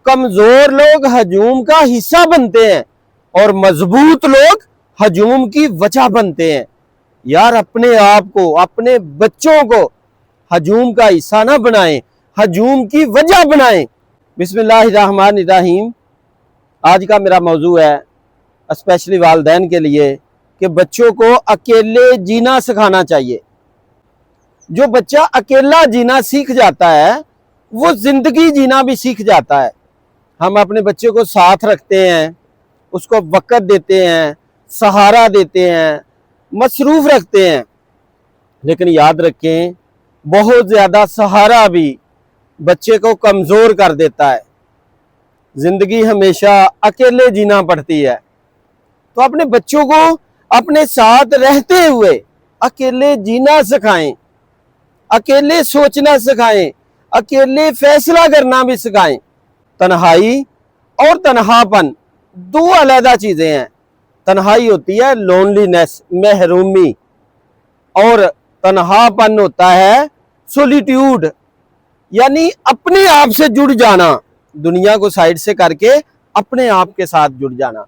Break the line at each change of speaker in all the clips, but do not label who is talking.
کمزور لوگ ہجوم کا حصہ بنتے ہیں اور مضبوط لوگ ہجوم کی وجہ بنتے ہیں۔ یار اپنے آپ کو، اپنے بچوں کو ہجوم کا حصہ نہ بنائیں، ہجوم کی وجہ بنائیں۔ بسم اللہ الرحمن الرحیم۔ آج کا میرا موضوع ہے اسپیشلی والدین کے لیے کہ بچوں کو اکیلے جینا سکھانا چاہیے۔ جو بچہ اکیلا جینا سیکھ جاتا ہے وہ زندگی جینا بھی سیکھ جاتا ہے۔ ہم اپنے بچے کو ساتھ رکھتے ہیں، اس کو وقت دیتے ہیں، سہارا دیتے ہیں، مصروف رکھتے ہیں، لیکن یاد رکھیں بہت زیادہ سہارا بھی بچے کو کمزور کر دیتا ہے۔ زندگی ہمیشہ اکیلے جینا پڑتی ہے، تو اپنے بچوں کو اپنے ساتھ رہتے ہوئے اکیلے جینا سکھائیں، اکیلے سوچنا سکھائیں، اکیلے فیصلہ کرنا بھی سکھائیں۔ تنہائی اور تنہا پن دو علیحدہ چیزیں ہیں۔ تنہائی ہوتی ہے لونلینس، محرومی، اور تنہا پن ہوتا ہے سولیٹیوڈ، یعنی اپنے آپ سے جڑ جانا، دنیا کو سائڈ سے کر کے اپنے آپ کے ساتھ جڑ جانا۔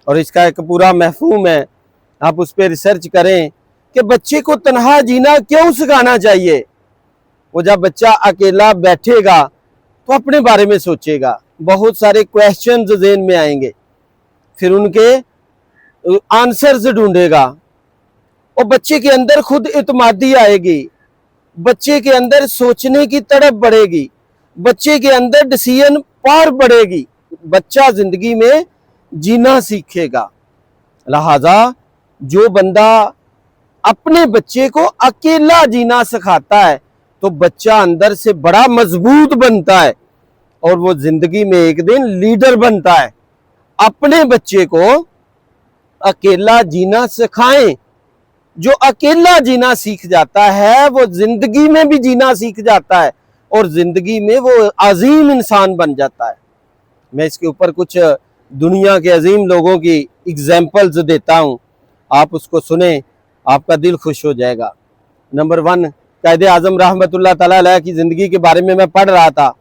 اور اس کا ایک پورا مفہوم ہے، آپ اس پہ ریسرچ کریں کہ بچے کو تنہا جینا کیوں سکھانا چاہیے۔ وہ جب بچہ اکیلا بیٹھے گا تو اپنے بارے میں سوچے گا، بہت سارے کویسچنز ذہن میں آئیں گے، پھر ان کے آنسرز ڈھونڈے گا، اور بچے کے اندر خود اعتمادی آئے گی، بچے کے اندر سوچنے کی تڑپ بڑھے گی، بچے کے اندر ڈیسیژن پاور بڑھے گی، بچہ زندگی میں جینا سیکھے گا۔ لہذا جو بندہ اپنے بچے کو اکیلا جینا سکھاتا ہے تو بچہ اندر سے بڑا مضبوط بنتا ہے اور وہ زندگی میں ایک دن لیڈر بنتا ہے۔ اپنے بچے کو اکیلا جینا سکھائیں۔ جو اکیلا جینا سیکھ جاتا ہے وہ زندگی میں بھی جینا سیکھ جاتا ہے اور زندگی میں وہ عظیم انسان بن جاتا ہے۔ میں اس کے اوپر کچھ دنیا کے عظیم لوگوں کی ایگزامپلز دیتا ہوں، آپ اس کو سنیں، آپ کا دل خوش ہو جائے گا۔ نمبر 1، قائد اعظم رحمت اللہ تعالیٰ علیہ کی زندگی کے بارے میں پڑھ رہا تھا۔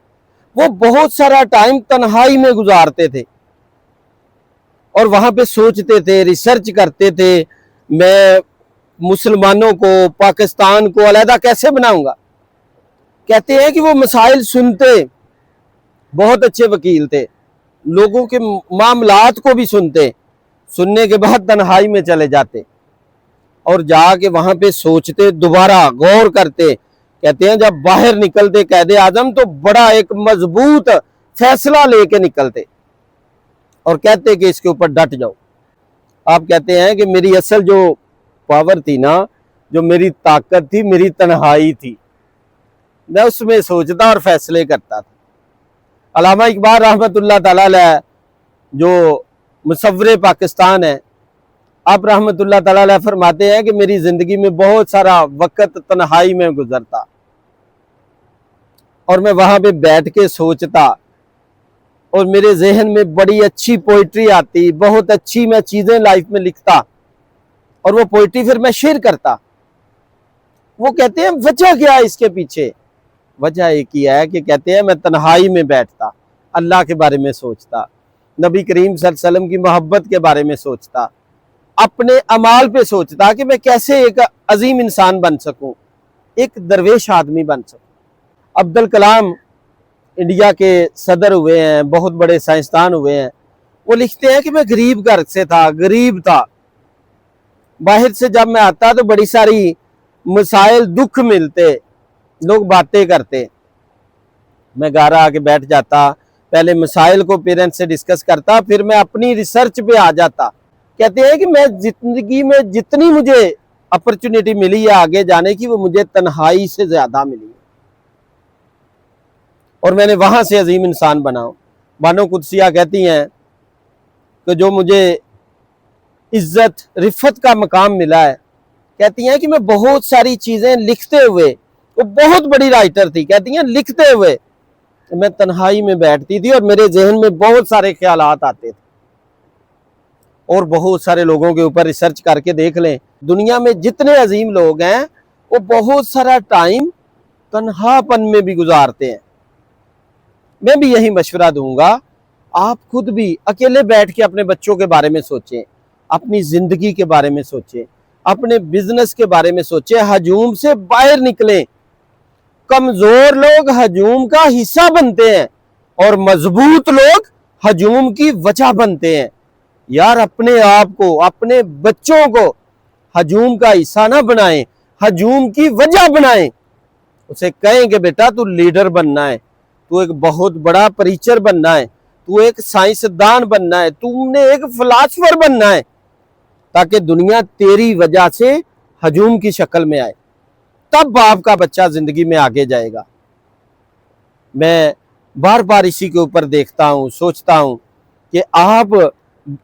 وہ بہت سارا ٹائم تنہائی میں گزارتے تھے اور وہاں پہ سوچتے تھے، ریسرچ کرتے تھے، میں مسلمانوں کو، پاکستان کو علیحدہ کیسے بناؤں گا۔ کہتے ہیں کہ وہ مسائل سنتے، بہت اچھے وکیل تھے، لوگوں کے معاملات کو بھی سننے کے بعد تنہائی میں چلے جاتے اور جا کے وہاں پہ سوچتے، دوبارہ غور کرتے۔ کہتے ہیں جب باہر نکلتے قائد اعظم تو بڑا ایک مضبوط فیصلہ لے کے نکلتے اور کہتے کہ اس کے اوپر ڈٹ جاؤ۔ آپ کہتے ہیں کہ میری اصل جو پاور تھی نا، جو میری طاقت تھی، میری تنہائی تھی، میں اس میں سوچتا اور فیصلے کرتا تھا۔ علامہ اقبال رحمت اللہ تعالیٰ علیہ جو مصور پاکستان ہے، آپ رحمت اللہ تعالیٰ علیہ فرماتے ہیں کہ میری زندگی میں بہت سارا وقت تنہائی میں گزرتا اور میں وہاں پہ بیٹھ کے سوچتا اور میرے ذہن میں بڑی اچھی پوئٹری آتی، بہت اچھی میں چیزیں لائف میں لکھتا اور وہ پوئٹری پھر میں شیئر کرتا۔ وہ کہتے ہیں وجہ کیا ہے اس کے پیچھے؟ وجہ ایک ہی ہے کہ کہتے ہیں میں تنہائی میں بیٹھتا، اللہ کے بارے میں سوچتا، نبی کریم صلی اللہ علیہ وسلم کی محبت کے بارے میں سوچتا، اپنے اعمال پہ سوچتا کہ میں کیسے ایک عظیم انسان بن سکوں، ایک درویش آدمی بن سکوں۔ عبدالکلام انڈیا کے صدر ہوئے ہیں، بہت بڑے سائنسدان ہوئے ہیں، وہ لکھتے ہیں کہ میں غریب گھر سے تھا، غریب تھا، باہر سے جب میں آتا تو بڑی ساری مسائل، دکھ ملتے، لوگ باتیں کرتے، میں گھر آ کے بیٹھ جاتا، پہلے مسائل کو پیرنٹس سے ڈسکس کرتا، پھر میں اپنی ریسرچ پہ آ جاتا۔ کہتے ہیں کہ میں زندگی میں جتنی مجھے اپرچونٹی ملی ہے آگے جانے کی، وہ مجھے تنہائی سے زیادہ ملی ہے اور میں نے وہاں سے عظیم انسان بنا ہوں۔ بانو قدسیہ کہتی ہیں کہ جو مجھے عزت رفت کا مقام ملا ہے، کہتی ہیں کہ میں بہت ساری چیزیں لکھتے ہوئے، وہ بہت بڑی رائٹر تھی، کہتی ہیں لکھتے ہوئے میں تنہائی میں بیٹھتی تھی اور میرے ذہن میں بہت سارے خیالات آتے تھے۔ اور بہت سارے لوگوں کے اوپر ریسرچ کر کے دیکھ لیں، دنیا میں جتنے عظیم لوگ ہیں وہ بہت سارا ٹائم تنہا پن میں بھی گزارتے ہیں۔ میں بھی یہی مشورہ دوں گا، آپ خود بھی اکیلے بیٹھ کے اپنے بچوں کے بارے میں سوچیں، اپنی زندگی کے بارے میں سوچیں، اپنے بزنس کے بارے میں سوچیں، ہجوم سے باہر نکلیں۔ کمزور لوگ ہجوم کا حصہ بنتے ہیں اور مضبوط لوگ ہجوم کی وجہ بنتے ہیں۔ یار اپنے آپ کو، اپنے بچوں کو ہجوم کا حصہ نہ بنائیں، ہجوم کی وجہ بنائیں۔ اسے کہیں کہ بیٹا تو لیڈر بننا ہے، تو ایک بہت بڑا پریچر بننا ہے، تو ایک سائنسدان بننا ہے، تم نے ایک فلاسفر بننا ہے، تاکہ دنیا تیری وجہ سے ہجوم کی شکل میں آئے، تب آپ کا بچہ زندگی میں آگے جائے گا۔ میں بار بار اسی کے اوپر دیکھتا ہوں، سوچتا ہوں کہ آپ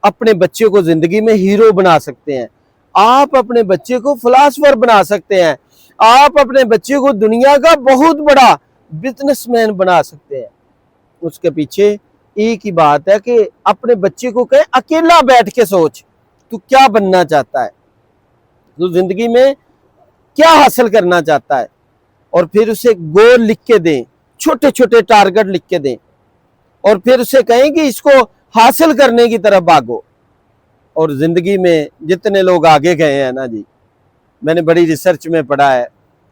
اپنے بچے کو زندگی میں ہیرو بنا سکتے ہیں، آپ اپنے بچے کو فلاسفر بنا سکتے ہیں، آپ اپنے بچے کو دنیا کا بہت بڑا بزنس مین بنا سکتے ہیں۔ اس کے پیچھے ایک ہی بات ہے کہ اپنے بچے کو کہیں اکیلا بیٹھ کے سوچ، تو کیا بننا چاہتا ہے، تو زندگی میں کیا حاصل کرنا چاہتا ہے، اور پھر اسے گول لکھ کے دیں، چھوٹے چھوٹے ٹارگٹ لکھ کے دیں، اور پھر اسے کہیں کہ اس کو حاصل کرنے کی طرف بھاگو۔ اور زندگی میں جتنے لوگ آگے گئے ہیں نا جی، میں نے بڑی ریسرچ میں پڑھا ہے،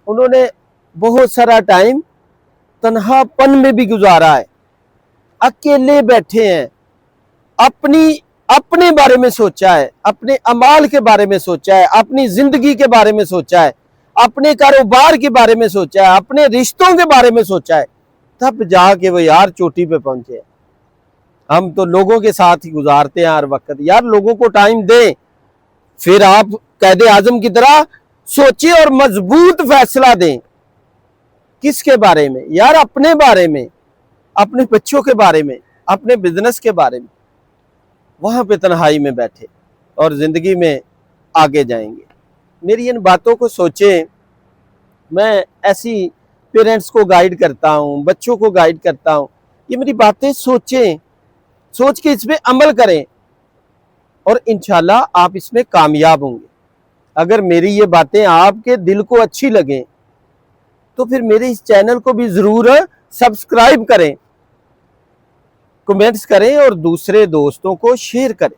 انہوں نے بہت سارا ٹائم تنہا پن میں بھی گزارا ہے، اکیلے بیٹھے ہیں، اپنے بارے میں سوچا ہے، اپنے اعمال کے بارے میں سوچا ہے، اپنی زندگی کے بارے میں سوچا ہے، اپنے کاروبار کے بارے میں سوچا ہے، اپنے رشتوں کے بارے میں سوچا ہے، تب جا کے وہ یار چوٹی پہ پہنچے۔ ہم تو لوگوں کے ساتھ ہی گزارتے ہیں ہر وقت۔ یار لوگوں کو ٹائم دیں، پھر آپ قائد اعظم کی طرح سوچیں اور مضبوط فیصلہ دیں۔ کس کے بارے میں؟ یار اپنے بارے میں، اپنے بچوں کے بارے میں، اپنے بزنس کے بارے میں۔ وہاں پہ تنہائی میں بیٹھے اور زندگی میں آگے جائیں گے۔ میری ان باتوں کو سوچیں۔ میں ایسی پیرنٹس کو گائیڈ کرتا ہوں، بچوں کو گائیڈ کرتا ہوں، یہ میری باتیں سوچیں، سوچ کے اس پہ عمل کریں، اور انشاءاللہ آپ اس میں کامیاب ہوں گے۔ اگر میری یہ باتیں آپ کے دل کو اچھی لگیں تو پھر میرے اس چینل کو بھی ضرور سبسکرائب کریں، کمنٹس کریں اور دوسرے دوستوں کو شیئر کریں۔